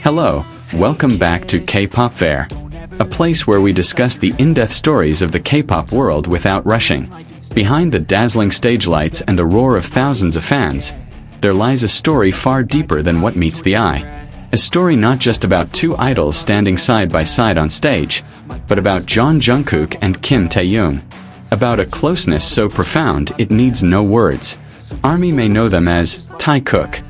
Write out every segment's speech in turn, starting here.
Hello, welcome back to K-Pop Fair, a place where we discuss the in-depth stories of the K-pop world without rushing. Behind the dazzling stage lights and the roar of thousands of fans, there lies a story far deeper than what meets the eye. A story not just about two idols standing side by side on stage, but about Jungkook and Taehyung. About a closeness so profound it needs no words. ARMY may know them as Vkook,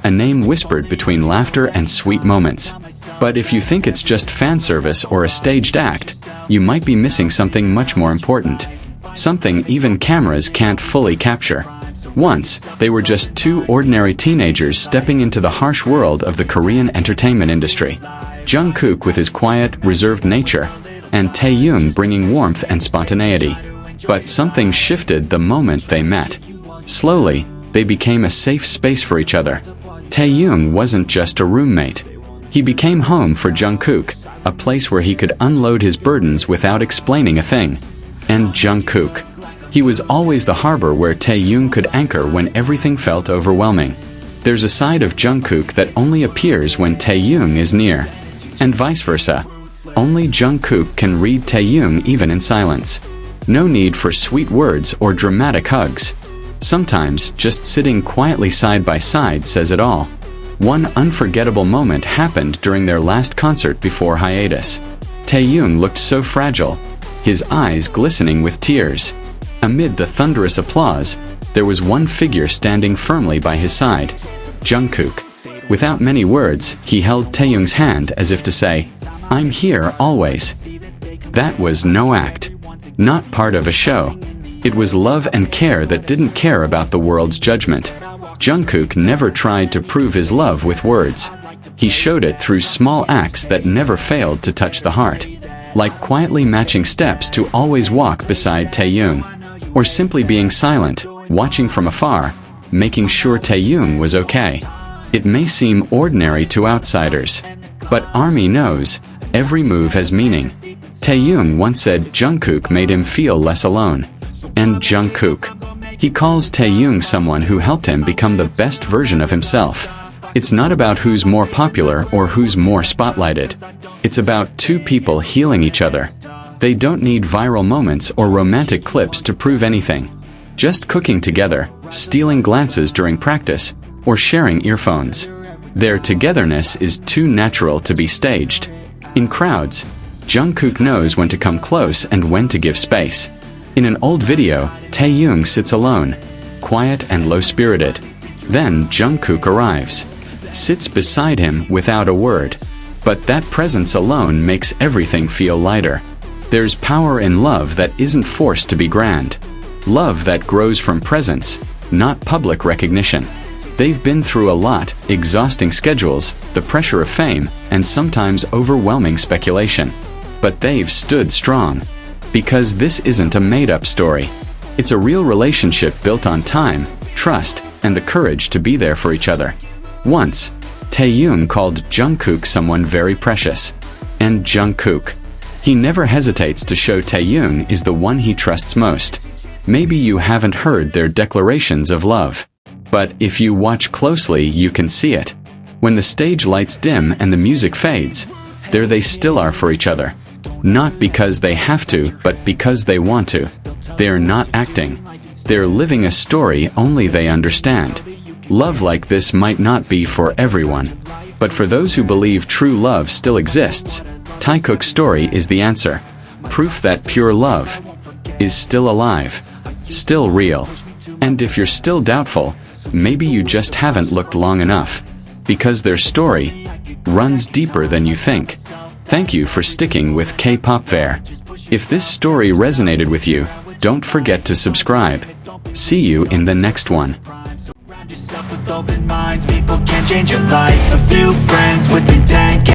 a name whispered between laughter and sweet moments. But if you think it's just fan service or a staged act, you might be missing something much more important. Something even cameras can't fully capture. Once, they were just two ordinary teenagers stepping into the harsh world of the Korean entertainment industry. Jungkook with his quiet, reserved nature, and Taehyung bringing warmth and spontaneity. But something shifted the moment they met. Slowly, they became a safe space for each other. Taehyung wasn't just a roommate. He became home for Jungkook, a place where he could unload his burdens without explaining a thing. And Jungkook. He was always the harbor where Taehyung could anchor when everything felt overwhelming. There's a side of Jungkook that only appears when Taehyung is near. And vice versa. Only Jungkook can read Taehyung even in silence. No need for sweet words or dramatic hugs. Sometimes, just sitting quietly side by side says it all. One unforgettable moment happened during their last concert before hiatus. Taehyung looked so fragile, his eyes glistening with tears. Amid the thunderous applause, there was one figure standing firmly by his side, Jungkook. Without many words, he held Taehyung's hand as if to say, "I'm here always." That was no act. Not part of a show. It was love and care that didn't care about the world's judgment. Jungkook never tried to prove his love with words. He showed it through small acts that never failed to touch the heart. Like quietly matching steps to always walk beside Taehyung. Or simply being silent, watching from afar, making sure Taehyung was okay. It may seem ordinary to outsiders. But ARMY knows, every move has meaning. Taehyung once said Jungkook made him feel less alone. And Jungkook. He calls Taehyung someone who helped him become the best version of himself. It's not about who's more popular or who's more spotlighted. It's about two people healing each other. They don't need viral moments or romantic clips to prove anything. Just cooking together, stealing glances during practice, or sharing earphones. Their togetherness is too natural to be staged. In crowds, Jungkook knows when to come close and when to give space. In an old video, Taehyung sits alone, quiet and low-spirited. Then Jungkook arrives, sits beside him without a word. But that presence alone makes everything feel lighter. There's power in love that isn't forced to be grand. Love that grows from presence, not public recognition. They've been through a lot, exhausting schedules, the pressure of fame, and sometimes overwhelming speculation. But they've stood strong. Because this isn't a made-up story. It's a real relationship built on time, trust, and the courage to be there for each other. Once, Taehyung called Jungkook someone very precious. And Jungkook. He never hesitates to show Taehyung is the one he trusts most. Maybe you haven't heard their declarations of love. But if you watch closely, you can see it. When the stage lights dim and the music fades, there they still are for each other. Not because they have to, but because they want to. They're not acting. They're living a story only they understand. Love like this might not be for everyone. But for those who believe true love still exists, Vkook's story is the answer. Proof that pure love is still alive, still real. And if you're still doubtful, maybe you just haven't looked long enough. Because their story runs deeper than you think. Thank you for sticking with K-Pop Fair. If this story resonated with you, don't forget to subscribe. See you in the next one. Surround yourself with open minds, people can change your life. A few friends with intent.